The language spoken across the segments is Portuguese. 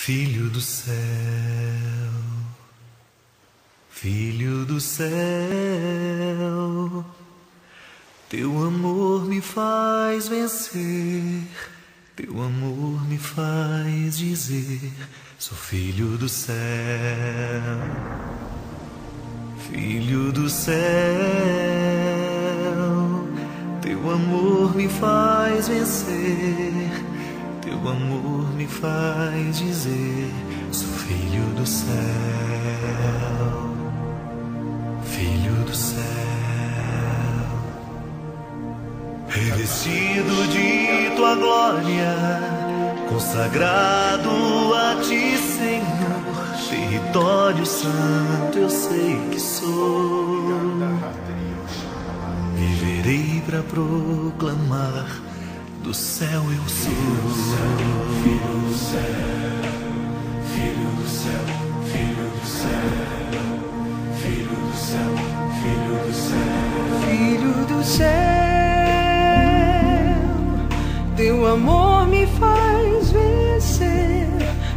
Filho do céu, filho do céu, teu amor me faz vencer, teu amor me faz dizer, sou filho do céu, filho do céu, teu amor me faz vencer, teu amor me faz dizer, sou filho do céu, filho do céu. Revestido de tua glória, consagrado a ti, Senhor, território santo eu sei que sou. Viverei para proclamar, do céu eu sou. Filho do céu, filho do céu, filho do céu, filho do céu, filho do céu, filho do céu, teu amor me faz vencer,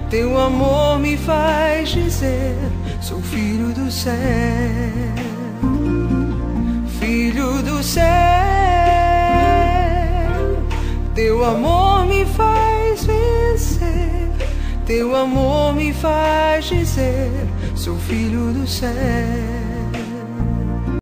teu amor me faz dizer, sou filho do céu, filho do céu. Teu amor me faz vencer, teu amor me faz dizer, sou filho do céu.